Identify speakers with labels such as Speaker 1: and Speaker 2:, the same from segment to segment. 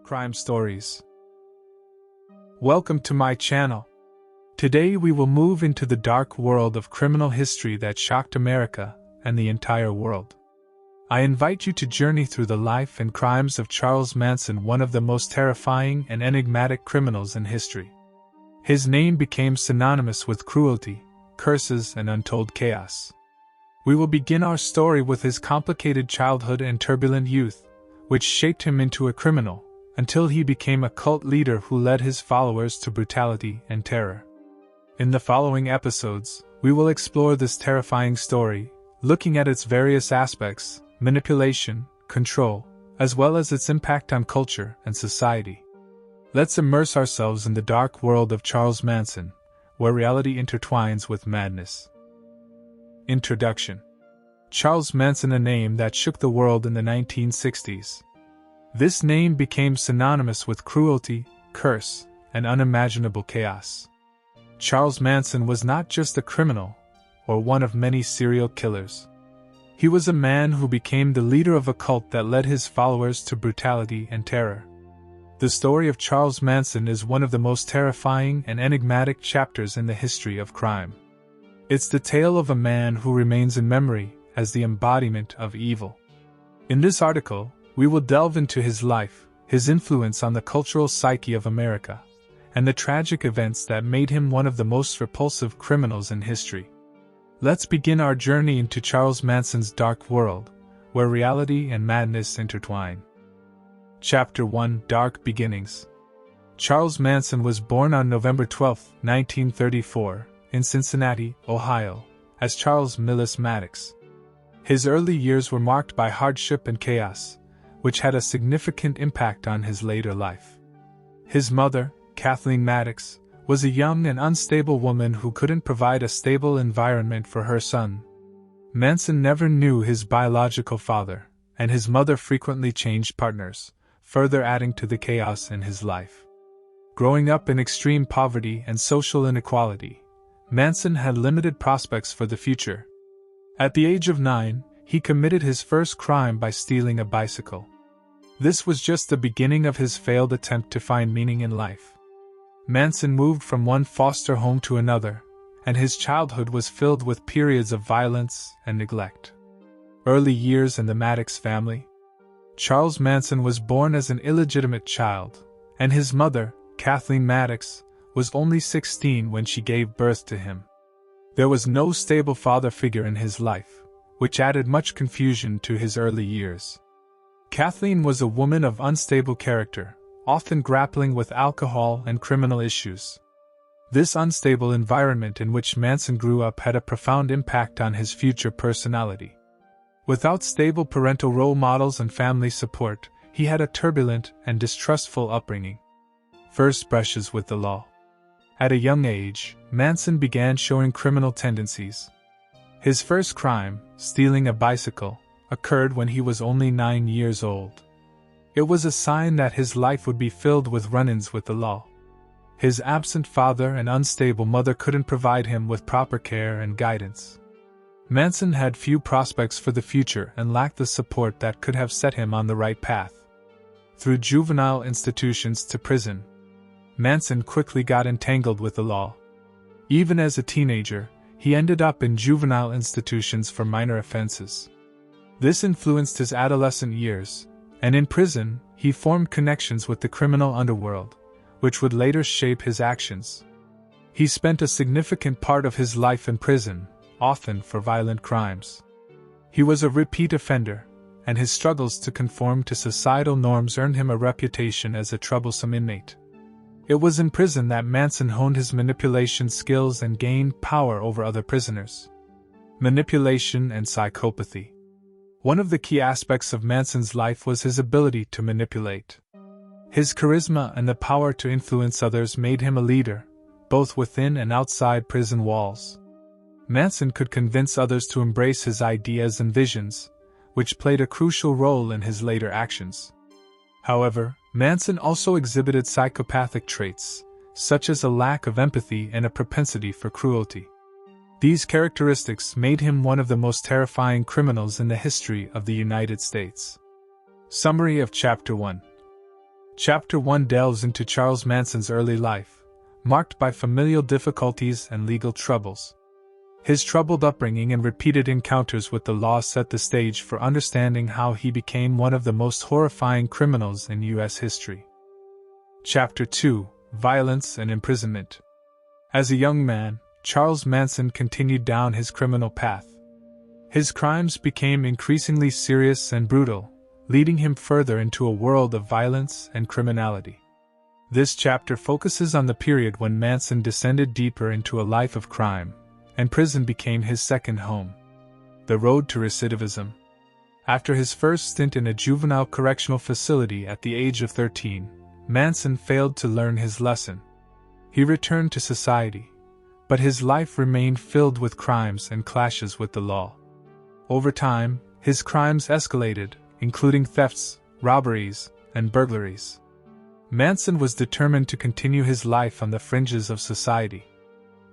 Speaker 1: crime stories. Welcome to my channel. Today we will move into the dark world of criminal history that shocked America and the entire world. I invite you to journey through the life and crimes of Charles Manson, one of the most terrifying and enigmatic criminals in history. His name became synonymous with cruelty, curses, and untold chaos. We will begin our story with his complicated childhood and turbulent youth, which shaped him into a criminal, until he became a cult leader who led his followers to brutality and terror. In the following episodes, we will explore this terrifying story, looking at its various aspects, manipulation, control, as well as its impact on culture and society. Let's immerse ourselves in the dark world of Charles Manson, where reality intertwines with madness. Introduction. Charles Manson, a name that shook the world in the 1960s. This name became synonymous with cruelty, curse, and unimaginable chaos. Charles Manson was not just a criminal, or one of many serial killers. He was a man who became the leader of a cult that led his followers to brutality and terror. The story of Charles Manson is one of the most terrifying and enigmatic chapters in the history of crime. It's the tale of a man who remains in memory as the embodiment of evil. In this article, we will delve into his life, his influence on the cultural psyche of America, and the tragic events that made him one of the most repulsive criminals in history. Let's begin our journey into Charles Manson's dark world, where reality and madness intertwine. Chapter 1: Dark Beginnings. Charles Manson was born on November 12, 1934, in Cincinnati, Ohio, as Charles Millis Maddox. His early years were marked by hardship and chaos, which had a significant impact on his later life. His mother, Kathleen Maddox, was a young and unstable woman who couldn't provide a stable environment for her son. Manson never knew his biological father, and his mother frequently changed partners, further adding to the chaos in his life. Growing up in extreme poverty and social inequality, Manson had limited prospects for the future. At the age of 9, he committed his first crime by stealing a bicycle. This was just the beginning of his failed attempt to find meaning in life. Manson moved from one foster home to another, and his childhood was filled with periods of violence and neglect. Early years in the Maddox family. Charles Manson was born as an illegitimate child, and his mother, Kathleen Maddox, was only 16 when she gave birth to him. There was no stable father figure in his life, which added much confusion to his early years. Kathleen was a woman of unstable character, often grappling with alcohol and criminal issues. This unstable environment in which Manson grew up had a profound impact on his future personality. Without stable parental role models and family support, he had a turbulent and distrustful upbringing. First brushes with the law. At a young age, Manson began showing criminal tendencies. His first crime, stealing a bicycle, occurred when he was only 9 years old. It was a sign that his life would be filled with run-ins with the law. His absent father and unstable mother couldn't provide him with proper care and guidance. Manson had few prospects for the future and lacked the support that could have set him on the right path. Through juvenile institutions to prison, Manson quickly got entangled with the law. Even as a teenager, he ended up in juvenile institutions for minor offenses. This influenced his adolescent years, and in prison, he formed connections with the criminal underworld, which would later shape his actions. He spent a significant part of his life in prison, often for violent crimes. He was a repeat offender, and his struggles to conform to societal norms earned him a reputation as a troublesome inmate. It was in prison that Manson honed his manipulation skills and gained power over other prisoners. Manipulation and psychopathy. One of the key aspects of Manson's life was his ability to manipulate. His charisma and the power to influence others made him a leader, both within and outside prison walls. Manson could convince others to embrace his ideas and visions, which played a crucial role in his later actions. However, Manson also exhibited psychopathic traits, such as a lack of empathy and a propensity for cruelty. These characteristics made him one of the most terrifying criminals in the history of the United States. Summary of Chapter 1. Chapter 1 delves into Charles Manson's early life, marked by familial difficulties and legal troubles. His troubled upbringing and repeated encounters with the law set the stage for understanding how he became one of the most horrifying criminals in U.S. history. Chapter 2 Violence and Imprisonment. As a young man, Charles Manson continued down his criminal path. His crimes became increasingly serious and brutal, leading him further into a world of violence and criminality. This chapter focuses on the period when Manson descended deeper into a life of crime, and prison became his second home. The road to recidivism. After his first stint in a juvenile correctional facility at the age of 13, Manson failed to learn his lesson. He returned to society, but his life remained filled with crimes and clashes with the law. Over time, his crimes escalated, including thefts, robberies, and burglaries. Manson was determined to continue his life on the fringes of society.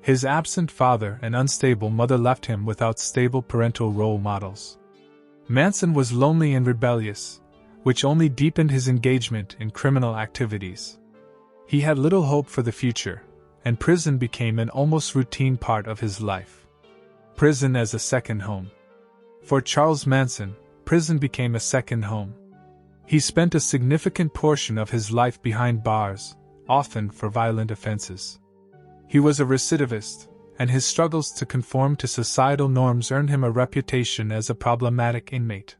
Speaker 1: His absent father and unstable mother left him without stable parental role models. Manson was lonely and rebellious, which only deepened his engagement in criminal activities. He had little hope for the future, and prison became an almost routine part of his life. Prison as a second home. For Charles Manson, prison became a second home. He spent a significant portion of his life behind bars, often for violent offenses. He was a recidivist, and his struggles to conform to societal norms earned him a reputation as a problematic inmate.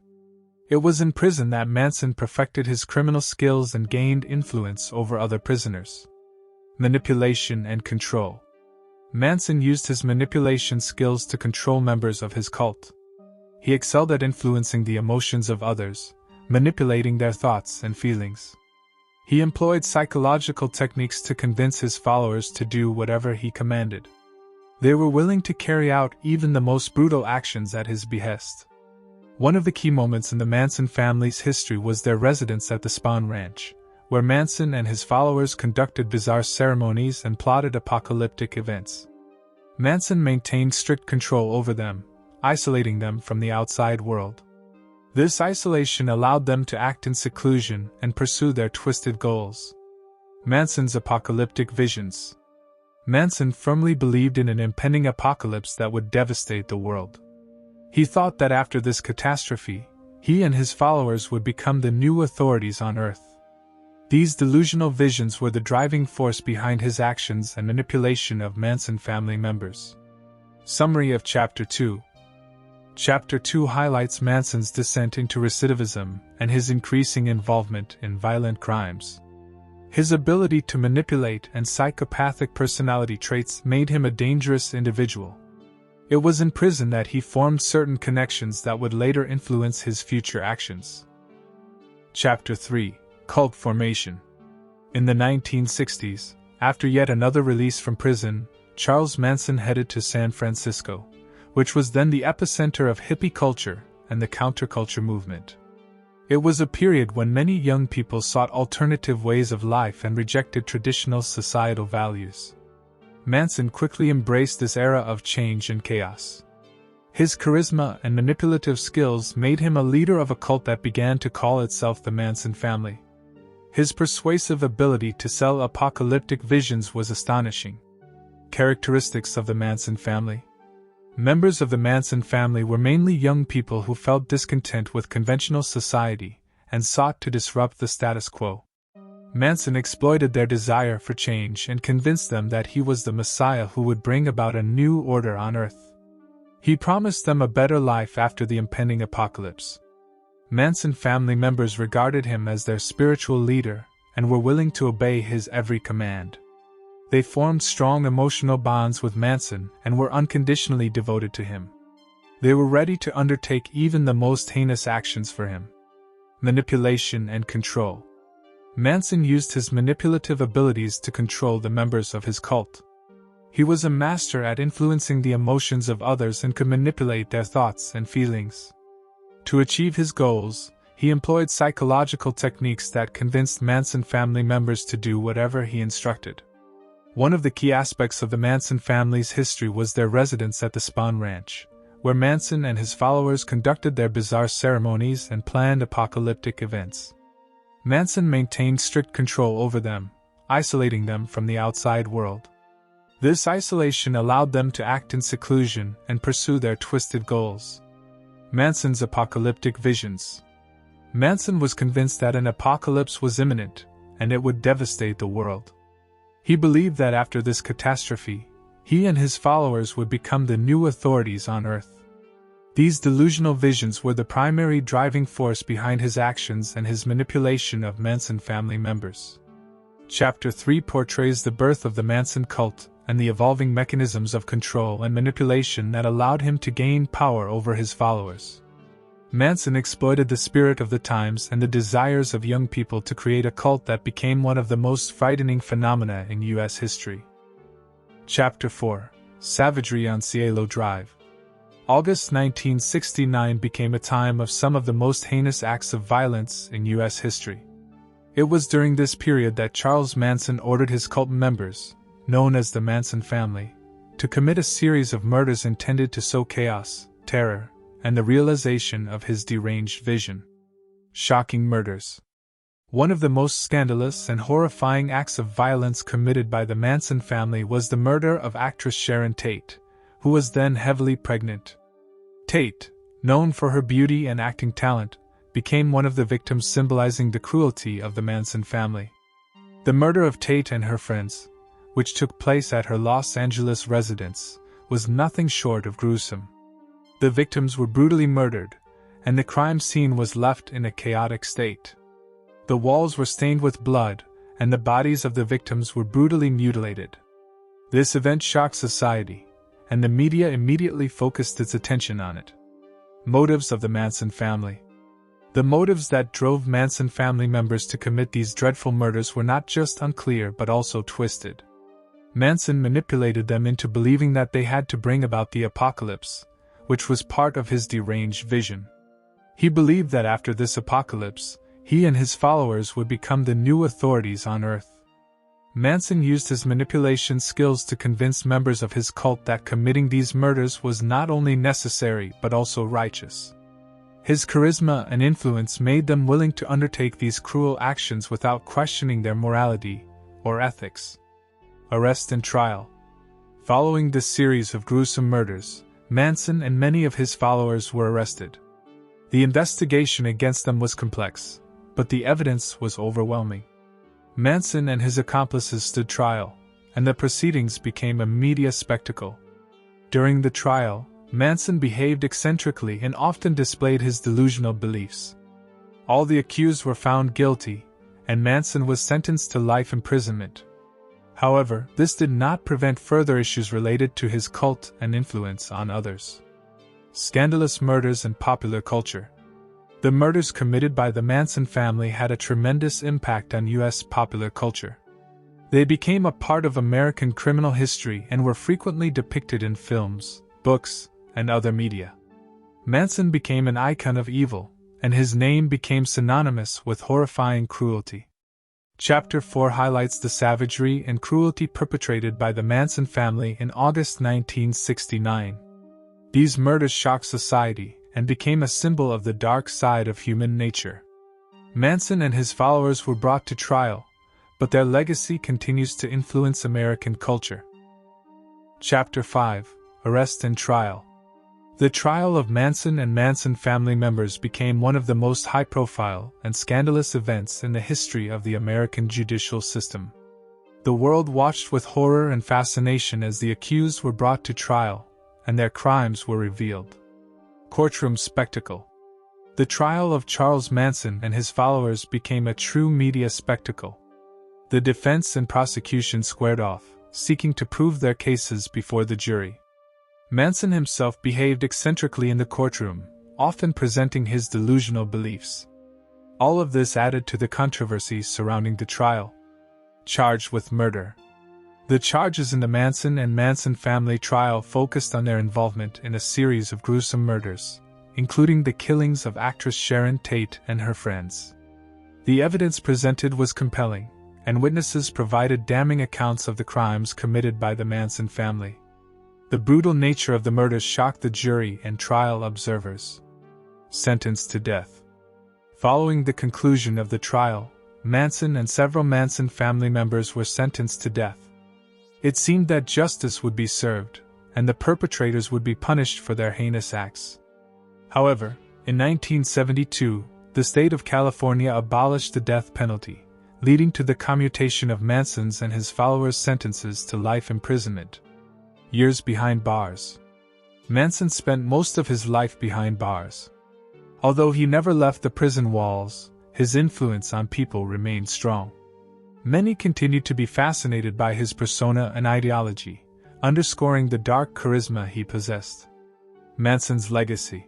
Speaker 1: It was in prison that Manson perfected his criminal skills and gained influence over other prisoners. Manipulation and control. Manson used his manipulation skills to control members of his cult. He excelled at influencing the emotions of others, manipulating their thoughts and feelings. He employed psychological techniques to convince his followers to do whatever he commanded. They were willing to carry out even the most brutal actions at his behest. One of the key moments in the Manson family's history was their residence at the Spahn Ranch, where Manson and his followers conducted bizarre ceremonies and plotted apocalyptic events. Manson maintained strict control over them, isolating them from the outside world. This isolation allowed them to act in seclusion and pursue their twisted goals. Manson's apocalyptic visions. Manson firmly believed in an impending apocalypse that would devastate the world. He thought that after this catastrophe, he and his followers would become the new authorities on Earth. These delusional visions were the driving force behind his actions and manipulation of Manson family members. Summary of Chapter 2. Chapter 2 highlights Manson's descent into recidivism and his increasing involvement in violent crimes. His ability to manipulate and psychopathic personality traits made him a dangerous individual. It was in prison that he formed certain connections that would later influence his future actions. Chapter 3 Cult Formation. In the 1960s, after yet another release from prison, Charles Manson headed to San Francisco, which was then the epicenter of hippie culture and the counterculture movement. It was a period when many young people sought alternative ways of life and rejected traditional societal values. Manson quickly embraced this era of change and chaos. His charisma and manipulative skills made him a leader of a cult that began to call itself the Manson Family. His persuasive ability to sell apocalyptic visions was astonishing. Characteristics of the Manson family. Members of the Manson family were mainly young people who felt discontent with conventional society and sought to disrupt the status quo. Manson exploited their desire for change and convinced them that he was the Messiah who would bring about a new order on Earth. He promised them a better life after the impending apocalypse. Manson family members regarded him as their spiritual leader and were willing to obey his every command. They formed strong emotional bonds with Manson and were unconditionally devoted to him. They were ready to undertake even the most heinous actions for him. Manipulation and control. Manson used his manipulative abilities to control the members of his cult. He was a master at influencing the emotions of others and could manipulate their thoughts and feelings. To achieve his goals, he employed psychological techniques that convinced Manson family members to do whatever he instructed. One of the key aspects of the Manson family's history was their residence at the Spahn Ranch, where Manson and his followers conducted their bizarre ceremonies and planned apocalyptic events. Manson maintained strict control over them, isolating them from the outside world. This isolation allowed them to act in seclusion and pursue their twisted goals. Manson's apocalyptic visions. Manson was convinced that an apocalypse was imminent, and it would devastate the world. He believed that after this catastrophe, he and his followers would become the new authorities on Earth. These delusional visions were the primary driving force behind his actions and his manipulation of Manson family members. Chapter 3 portrays the birth of the Manson cult and the evolving mechanisms of control and manipulation that allowed him to gain power over his followers. Manson exploited the spirit of the times and the desires of young people to create a cult that became one of the most frightening phenomena in U.S. history. Chapter 4 Savagery on Cielo Drive. August 1969 became a time of some of the most heinous acts of violence in U.S. history. It was during this period that Charles Manson ordered his cult members, known as the Manson family, to commit a series of murders intended to sow chaos, terror, and the realization of his deranged vision. Shocking murders. One of the most scandalous and horrifying acts of violence committed by the Manson family was the murder of actress Sharon Tate, who was then heavily pregnant. Tate, known for her beauty and acting talent, became one of the victims, symbolizing the cruelty of the Manson family. The murder of Tate and her friends, which took place at her Los Angeles residence, was nothing short of gruesome. The victims were brutally murdered, and the crime scene was left in a chaotic state. The walls were stained with blood, and the bodies of the victims were brutally mutilated. This event shocked society, and the media immediately focused its attention on it. Motives of the Manson family. The motives that drove Manson family members to commit these dreadful murders were not just unclear but also twisted. Manson manipulated them into believing that they had to bring about the apocalypse, which was part of his deranged vision. He believed that after this apocalypse, he and his followers would become the new authorities on Earth. Manson used his manipulation skills to convince members of his cult that committing these murders was not only necessary but also righteous. His charisma and influence made them willing to undertake these cruel actions without questioning their morality or ethics. Arrest and trial. Following this series of gruesome murders, Manson and many of his followers were arrested. The investigation against them was complex, but the evidence was overwhelming. Manson and his accomplices stood trial, and the proceedings became a media spectacle. During the trial, Manson behaved eccentrically and often displayed his delusional beliefs. All the accused were found guilty, and Manson was sentenced to life imprisonment. However, this did not prevent further issues related to his cult and influence on others. Scandalous murders and popular culture. The murders committed by the Manson family had a tremendous impact on U.S. popular culture. They became a part of American criminal history and were frequently depicted in films, books, and other media. Manson became an icon of evil, and his name became synonymous with horrifying cruelty. Chapter 4 highlights the savagery and cruelty perpetrated by the Manson family in August 1969. These murders shocked society and became a symbol of the dark side of human nature. Manson and his followers were brought to trial, but their legacy continues to influence American culture. Chapter 5 Arrest and Trial. The trial of Manson and Manson family members became one of the most high-profile and scandalous events in the history of the American judicial system. The world watched with horror and fascination as the accused were brought to trial, and their crimes were revealed. Courtroom spectacle. The trial of Charles Manson and his followers became a true media spectacle. The defense and prosecution squared off, seeking to prove their cases before the jury. Manson himself behaved eccentrically in the courtroom, often presenting his delusional beliefs. All of this added to the controversy surrounding the trial. Charged with murder. The charges in the Manson and Manson family trial focused on their involvement in a series of gruesome murders, including the killings of actress Sharon Tate and her friends. The evidence presented was compelling, and witnesses provided damning accounts of the crimes committed by the Manson family. The brutal nature of the murders shocked the jury and trial observers. Sentenced to death. Following the conclusion of the trial, Manson and several Manson family members were sentenced to death. It seemed that justice would be served, and the perpetrators would be punished for their heinous acts. However, in 1972, the state of California abolished the death penalty, leading to the commutation of Manson's and his followers' sentences to life imprisonment. Years behind bars. Manson spent most of his life behind bars. Although he never left the prison walls, his influence on people remained strong. Many continued to be fascinated by his persona and ideology, underscoring the dark charisma he possessed. Manson's legacy.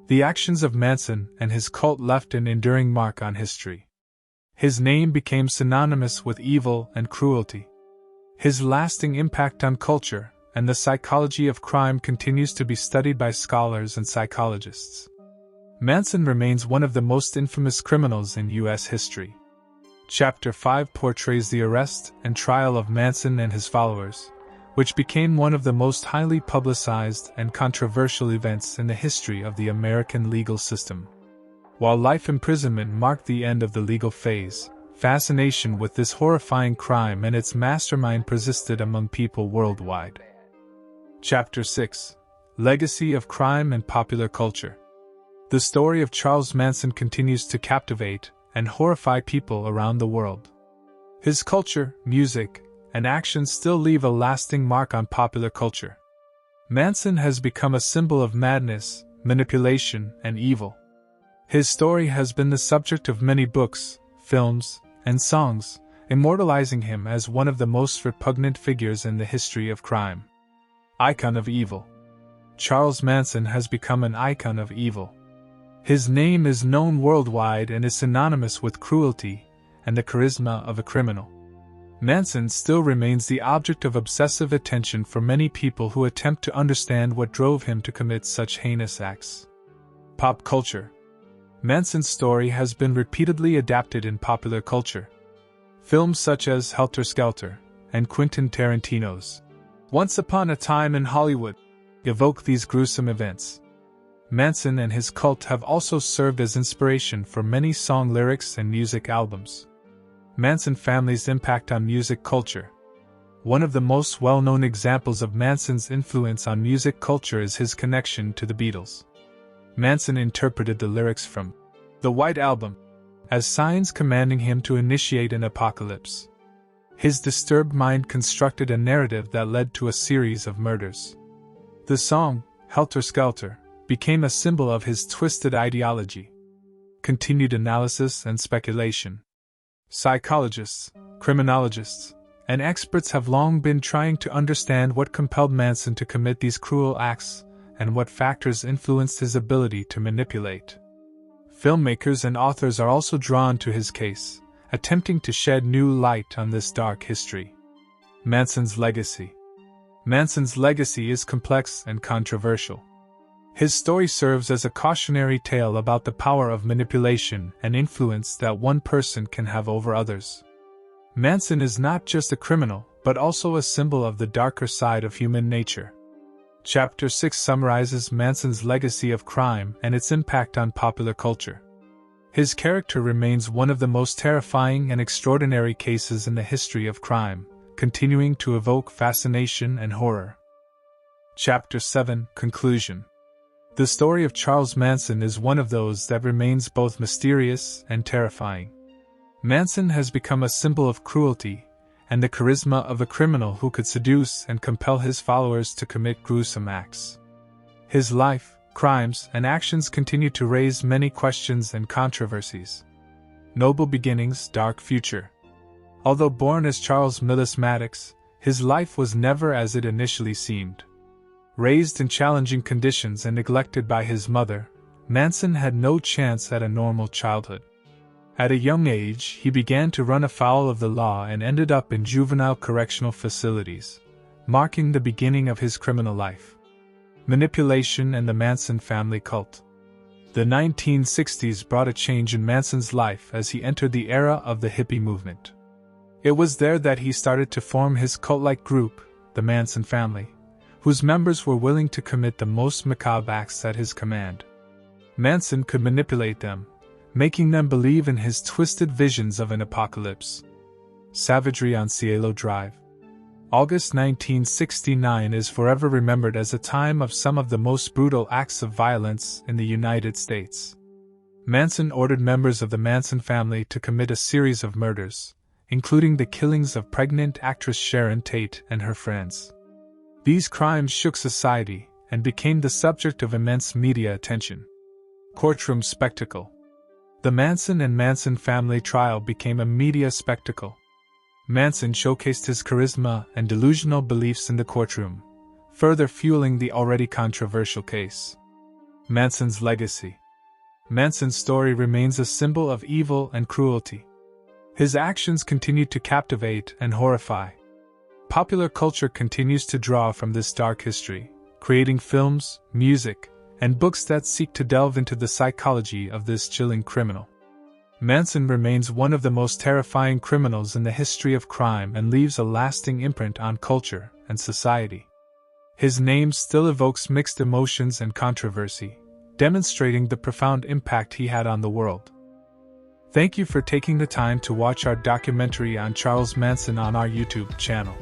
Speaker 1: The actions of Manson and his cult left an enduring mark on history. His name became synonymous with evil and cruelty. His lasting impact on culture and the psychology of crime continues to be studied by scholars and psychologists. Manson remains one of the most infamous criminals in U.S. history. Chapter 5 portrays the arrest and trial of Manson and his followers, which became one of the most highly publicized and controversial events in the history of the American legal system. While life imprisonment marked the end of the legal phase, fascination with this horrifying crime and its mastermind persisted among people worldwide. Chapter 6: Legacy of Crime and Popular Culture. The story of Charles Manson continues to captivate and horrify people around the world. His culture, music, and actions still leave a lasting mark on popular culture. Manson has become a symbol of madness, manipulation, and evil. His story has been the subject of many books, films, and songs, immortalizing him as one of the most repugnant figures in the history of crime. Icon of evil. Charles Manson has become an icon of evil. His name is known worldwide and is synonymous with cruelty and the charisma of a criminal. Manson still remains the object of obsessive attention for many people who attempt to understand what drove him to commit such heinous acts. Pop culture. Manson's story has been repeatedly adapted in popular culture. Films such as Helter Skelter and Quentin Tarantino's Once Upon a Time in Hollywood evoke these gruesome events. Manson and his cult have also served as inspiration for many song lyrics and music albums. Manson family's impact on music culture. One of the most well-known examples of Manson's influence on music culture is his connection to the Beatles. Manson interpreted the lyrics from The White Album as signs commanding him to initiate an apocalypse. His disturbed mind constructed a narrative that led to a series of murders. The song, Helter Skelter, became a symbol of his twisted ideology. Continued analysis and speculation. Psychologists, criminologists, and experts have long been trying to understand what compelled Manson to commit these cruel acts and what factors influenced his ability to manipulate. Filmmakers and authors are also drawn to his case, attempting to shed new light on this dark history. Manson's legacy. Manson's legacy is complex and controversial. His story serves as a cautionary tale about the power of manipulation and influence that one person can have over others. Manson is not just a criminal, but also a symbol of the darker side of human nature. Chapter 6 summarizes Manson's legacy of crime and its impact on popular culture. His character remains one of the most terrifying and extraordinary cases in the history of crime, continuing to evoke fascination and horror. Chapter 7 Conclusion. The story of Charles Manson is one of those that remains both mysterious and terrifying. Manson has become a symbol of cruelty and the charisma of a criminal who could seduce and compel his followers to commit gruesome acts. His life, crimes, and actions continue to raise many questions and controversies. Noble beginnings, dark future. Although born as Charles Millis Maddox, his life was never as it initially seemed. Raised in challenging conditions and neglected by his mother, Manson had no chance at a normal childhood. At a young age, he began to run afoul of the law and ended up in juvenile correctional facilities, marking the beginning of his criminal life. Manipulation and the Manson Family Cult. The 1960s brought a change in Manson's life as he entered the era of the hippie movement. It was there that he started to form his cult-like group, the Manson Family, whose members were willing to commit the most macabre acts at his command. Manson could manipulate them, making them believe in his twisted visions of an apocalypse. Savagery on Cielo Drive. August 1969 is forever remembered as a time of some of the most brutal acts of violence in the United States. Manson ordered members of the Manson family to commit a series of murders, including the killings of pregnant actress Sharon Tate and her friends. These crimes shook society and became the subject of immense media attention. Courtroom spectacle. The Manson and Manson family trial became a media spectacle. Manson showcased his charisma and delusional beliefs in the courtroom, further fueling the already controversial case. Manson's legacy. Manson's story remains a symbol of evil and cruelty. His actions continue to captivate and horrify. Popular culture continues to draw from this dark history, creating films, music, and books that seek to delve into the psychology of this chilling criminal. Manson remains one of the most terrifying criminals in the history of crime and leaves a lasting imprint on culture and society. His name still evokes mixed emotions and controversy, demonstrating the profound impact he had on the world. Thank you for taking the time to watch our documentary on Charles Manson on our YouTube channel.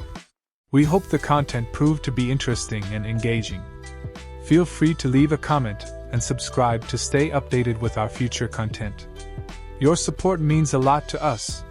Speaker 1: We hope the content proved to be interesting and engaging. Feel free to leave a comment and subscribe to stay updated with our future content. Your support means a lot to us,